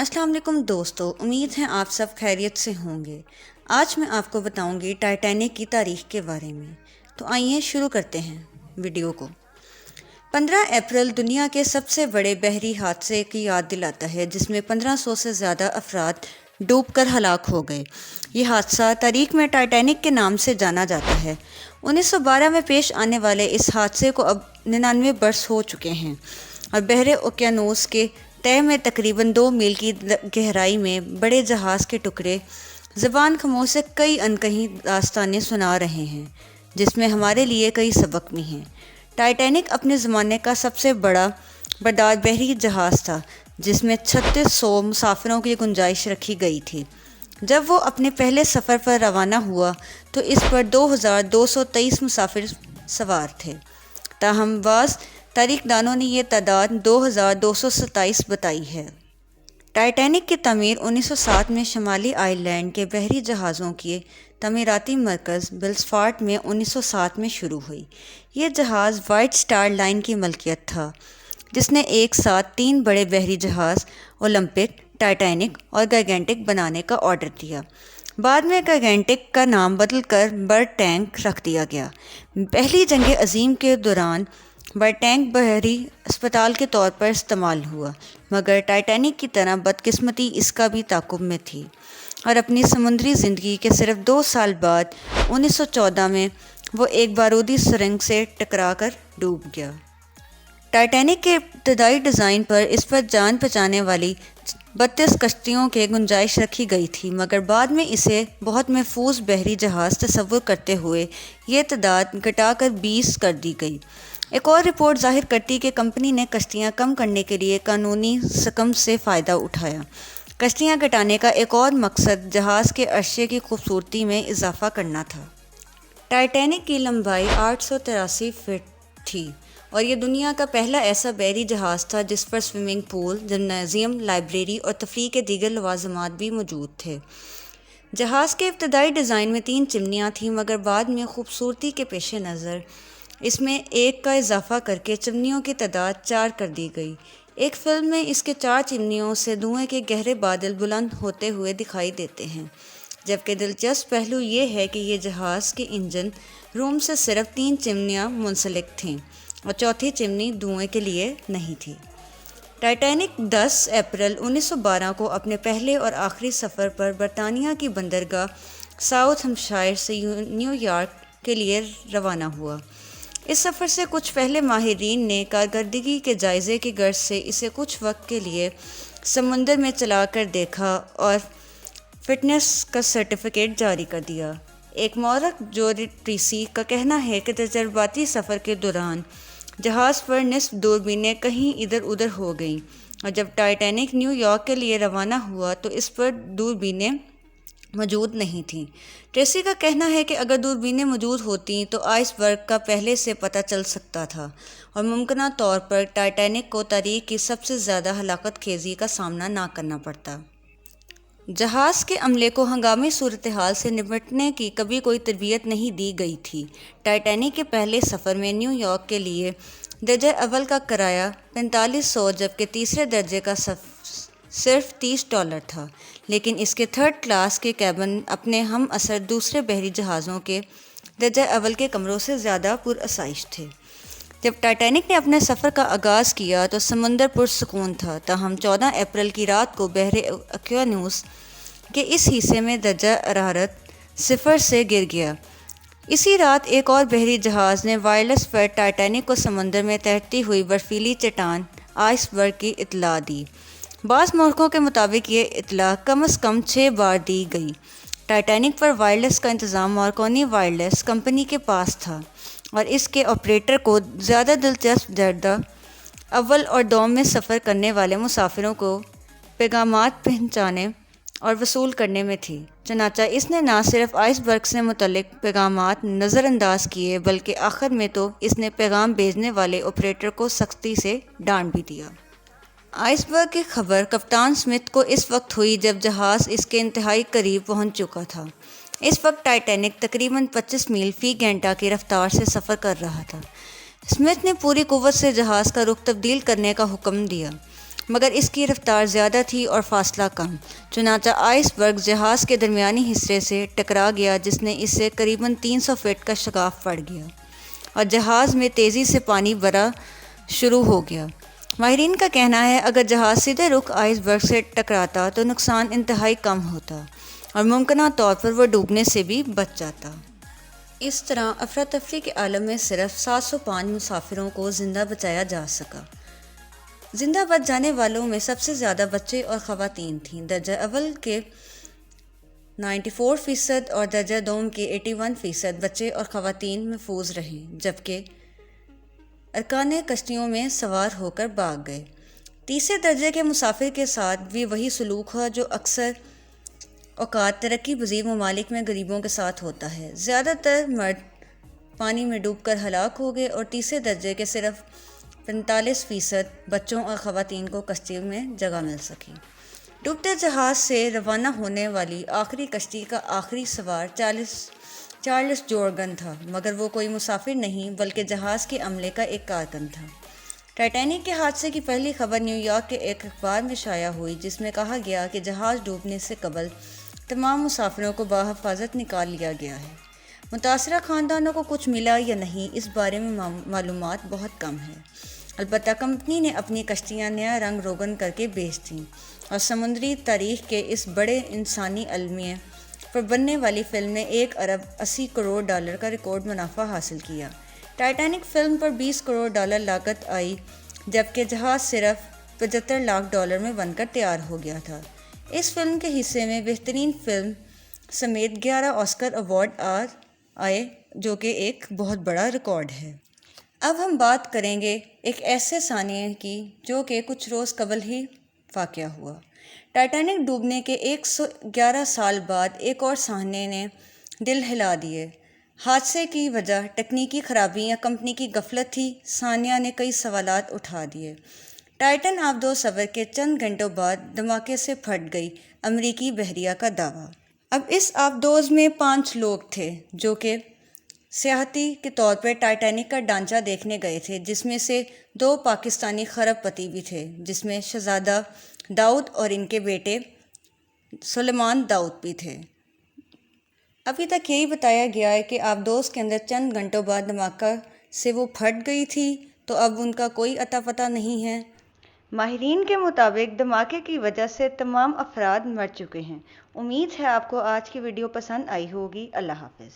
السلام علیکم دوستو، امید ہے آپ سب خیریت سے ہوں گے۔ آج میں آپ کو بتاؤں گی ٹائٹینک کی تاریخ کے بارے میں۔ تو آئیے شروع کرتے ہیں ویڈیو کو۔ 15 اپریل دنیا کے سب سے بڑے بحری حادثے کی یاد دلاتا ہے، جس میں 1500 سے زیادہ افراد ڈوب کر ہلاک ہو گئے۔ یہ حادثہ تاریخ میں ٹائٹینک کے نام سے جانا جاتا ہے۔ 1912 میں پیش آنے والے اس حادثے کو اب 99 برس ہو چکے ہیں اور بحر اوقیانوس کے تہہ میں تقریباً 2 میل کی گہرائی میں بڑے جہاز کے ٹکڑے زبان خاموش سے کئی انکہی داستانیں سنا رہے ہیں، جس میں ہمارے لیے کئی سبق بھی ہیں۔ ٹائٹینک اپنے زمانے کا سب سے بڑا بردار بحری جہاز تھا، جس میں 3600 مسافروں کی گنجائش رکھی گئی تھی۔ جب وہ اپنے پہلے سفر پر روانہ ہوا تو اس پر 2223 مسافر سوار تھے، تاہم بعض تاریخ دانوں نے یہ تعداد 2227 بتائی ہے۔ ٹائٹینک کی تعمیر 1907 میں شمالی آئرلینڈ کے بحری جہازوں کے تعمیراتی مرکز بلفاسٹ میں 1907 میں شروع ہوئی۔ یہ جہاز وائٹ سٹار لائن کی ملکیت تھا، جس نے ایک ساتھ 3 بڑے بحری جہاز اولمپک، ٹائٹینک اور گائگنٹک بنانے کا آرڈر دیا۔ بعد میں گائگنٹک کا نام بدل کر برٹینک رکھ دیا گیا۔ پہلی جنگ عظیم کے دوران برٹینک بحری اسپتال کے طور پر استعمال ہوا، مگر ٹائٹینک کی طرح بدقسمتی اس کا بھی تعاقب میں تھی اور اپنی سمندری زندگی کے صرف 2 سال بعد 1914 میں وہ ایک بارودی سرنگ سے ٹکرا کر ڈوب گیا۔ ٹائٹینک کے ابتدائی ڈیزائن پر اس پر جان بچانے والی 32 کشتیوں کی گنجائش رکھی گئی تھی، مگر بعد میں اسے بہت محفوظ بحری جہاز تصور کرتے ہوئے یہ تعداد گھٹا کر 20 کر دی گئی۔ ایک اور رپورٹ ظاہر کرتی کہ کمپنی نے کشتیاں کم کرنے کے لیے قانونی سکم سے فائدہ اٹھایا۔ کشتیاں گھٹانے کا ایک اور مقصد جہاز کے عرصے کی خوبصورتی میں اضافہ کرنا تھا۔ ٹائٹینک کی لمبائی 883 فٹ تھی اور یہ دنیا کا پہلا ایسا بحری جہاز تھا جس پر سوئمنگ پول، جمنازیم، لائبریری اور تفریح کے دیگر لوازمات بھی موجود تھے۔ جہاز کے ابتدائی ڈیزائن میں 3 چمنیاں تھیں، مگر بعد میں خوبصورتی کے پیش نظر اس میں ایک کا اضافہ کر کے چمنیوں کی تعداد 4 کر دی گئی۔ ایک فلم میں اس کے 4 چمنیوں سے دھوئیں کے گہرے بادل بلند ہوتے ہوئے دکھائی دیتے ہیں، جبکہ دلچسپ پہلو یہ ہے کہ یہ جہاز کے انجن روم سے صرف 3 چمنیاں منسلک تھیں اور چوتھی چمنی دھوئیں کے لیے نہیں تھی۔ ٹائٹینک 10 اپریل 1912 کو اپنے پہلے اور آخری سفر پر برطانیہ کی بندرگاہ ساؤتھ ہیمپشائر سے نیو یارک کے لیے روانہ ہوا۔ اس سفر سے کچھ پہلے ماہرین نے کارکردگی کے جائزے کی غرض سے اسے کچھ وقت کے لیے سمندر میں چلا کر دیکھا اور فٹنس کا سرٹیفکیٹ جاری کر دیا۔ ایک مورخ جوری ٹریسی کا کہنا ہے کہ تجرباتی سفر کے دوران جہاز پر نصف دوربینیں کہیں ادھر ادھر ہو گئیں اور جب ٹائٹینک نیو یارک کے لیے روانہ ہوا تو اس پر دوربینیں موجود نہیں تھیں۔ ٹریسی کا کہنا ہے کہ اگر دوربینیں موجود ہوتیں تو آئس برگ کا پہلے سے پتہ چل سکتا تھا اور ممکنہ طور پر ٹائٹینک کو تاریخ کی سب سے زیادہ ہلاکت خیزی کا سامنا نہ کرنا پڑتا۔ جہاز کے عملے کو ہنگامی صورتحال سے نمٹنے کی کبھی کوئی تربیت نہیں دی گئی تھی۔ ٹائٹینک کے پہلے سفر میں نیو یارک کے لیے درجہ اول کا کرایہ $4500 جبکہ تیسرے درجے کا صرف $30 تھا، لیکن اس کے 3rd کلاس کے کیبن اپنے ہم اثر دوسرے بحری جہازوں کے درجہ اول کے کمروں سے زیادہ پرآسائش تھے۔ جب ٹائٹینک نے اپنے سفر کا آغاز کیا تو سمندر پرسکون تھا، تاہم 14 اپریل کی رات کو بحر اوقیانوس کے اس حصے میں درجہ حرارت 0 سے گر گیا۔ اسی رات ایک اور بحری جہاز نے وائرلیس پر ٹائٹینک کو سمندر میں تیرتی ہوئی برفیلی چٹان آئس برگ کی اطلاع دی۔ بعض مورخوں کے مطابق یہ اطلاع کم از کم 6 بار دی گئی۔ ٹائٹینک پر وائرلیس کا انتظام مارکونی وائرلیس کمپنی کے پاس تھا اور اس کے آپریٹر کو زیادہ دلچسپ درجہ اول اور دوم میں سفر کرنے والے مسافروں کو پیغامات پہنچانے اور وصول کرنے میں تھی۔ چنانچہ اس نے نہ صرف آئس برگ سے متعلق پیغامات نظر انداز کیے بلکہ آخر میں تو اس نے پیغام بھیجنے والے آپریٹر کو سختی سے ڈانٹ بھی دیا۔ آئس برگ کی خبر کپتان سمتھ کو اس وقت ہوئی جب جہاز اس کے انتہائی قریب پہنچ چکا تھا۔ اس وقت ٹائٹینک تقریباً 25 میل فی گھنٹہ کی رفتار سے سفر کر رہا تھا۔ سمتھ نے پوری قوت سے جہاز کا رخ تبدیل کرنے کا حکم دیا، مگر اس کی رفتار زیادہ تھی اور فاصلہ کم، چنانچہ آئس برگ جہاز کے درمیانی حصے سے ٹکرا گیا، جس نے اس سے قریباً 300 فٹ کا شگاف پڑ گیا اور جہاز میں تیزی سے پانی بھرا شروع ہو گیا۔ ماہرین کا کہنا ہے اگر جہاز سیدھے رخ آئس برگ سے ٹکراتا تو نقصان انتہائی کم ہوتا اور ممکنہ طور پر وہ ڈوبنے سے بھی بچ جاتا۔ اس طرح افراتفری کے عالم میں صرف 705 مسافروں کو زندہ بچایا جا سکا۔ زندہ بچ جانے والوں میں سب سے زیادہ بچے اور خواتین تھیں۔ درجہ اول کے 94% اور درجہ دوم کے 81% بچے اور خواتین محفوظ رہیں، جبکہ ارکان کشتیوں میں سوار ہو کر بھاگ گئے۔ تیسرے درجے کے مسافر کے ساتھ بھی وہی سلوک ہوا جو اکثر اوقات ترقی پذیر ممالک میں غریبوں کے ساتھ ہوتا ہے۔ زیادہ تر مرد پانی میں ڈوب کر ہلاک ہو گئے اور تیسرے درجے کے صرف 45% بچوں اور خواتین کو کشتی میں جگہ مل سکی۔ ڈوبتے جہاز سے روانہ ہونے والی آخری کشتی کا آخری سوار چارلس جورگن تھا، مگر وہ کوئی مسافر نہیں بلکہ جہاز کے عملے کا ایک کارکن تھا۔ ٹائٹینک کے حادثے کی پہلی خبر نیو یارک کے ایک اخبار میں شائع ہوئی، جس میں کہا گیا کہ جہاز ڈوبنے سے قبل تمام مسافروں کو بحفاظت نکال لیا گیا ہے۔ متاثرہ خاندانوں کو کچھ ملا یا نہیں، اس بارے میں معلومات بہت کم ہے۔ البتہ کمپنی نے اپنی کشتیاں نیا رنگ روگن کر کے بیچ دیں اور سمندری تاریخ کے اس بڑے انسانی المیہ پر بننے والی فلم نے $1 ارب 80 کروڑ کا ریکارڈ منافع حاصل کیا۔ ٹائٹینک فلم پر $20 کروڑ لاگت آئی، جبکہ جہاز صرف $75 لاکھ میں بن کر تیار ہو گیا تھا۔ اس فلم کے حصے میں بہترین فلم سمیت 11 آسکر ایوارڈ آئے، جو کہ ایک بہت بڑا ریکارڈ ہے۔ اب ہم بات کریں گے ایک ایسے سانحے کی جو کہ کچھ روز قبل ہی واقع ہوا۔ ٹائٹینک ڈوبنے کے 111 سال بعد ایک اور سانحے نے دل ہلا دیے۔ حادثے کی وجہ تکنیکی خرابی یا کمپنی کی غفلت تھی؟ سانحہ نے کئی سوالات اٹھا دیے۔ ٹائٹن آبدوز سفر کے چند گھنٹوں بعد دھماکے سے پھٹ گئی، امریکی بحریہ کا دعویٰ۔ اب اس آبدوز میں 5 لوگ تھے جو کہ سیاحتی کے طور پر ٹائٹینک کا ڈھانچہ دیکھنے گئے تھے، جس میں سے 2 پاکستانی کھرب پتی بھی تھے، جس میں شہزادہ داؤد اور ان کے بیٹے سلیمان داؤد بھی تھے۔ ابھی تک یہی بتایا گیا ہے کہ آبدوز کے اندر چند گھنٹوں بعد دھماکہ سے وہ پھٹ گئی تھی، تو اب ان کا کوئی اتا پتہ نہیں ہے۔ ماہرین کے مطابق دھماکے کی وجہ سے تمام افراد مر چکے ہیں۔ امید ہے آپ کو آج کی ویڈیو پسند آئی ہوگی۔ اللہ حافظ۔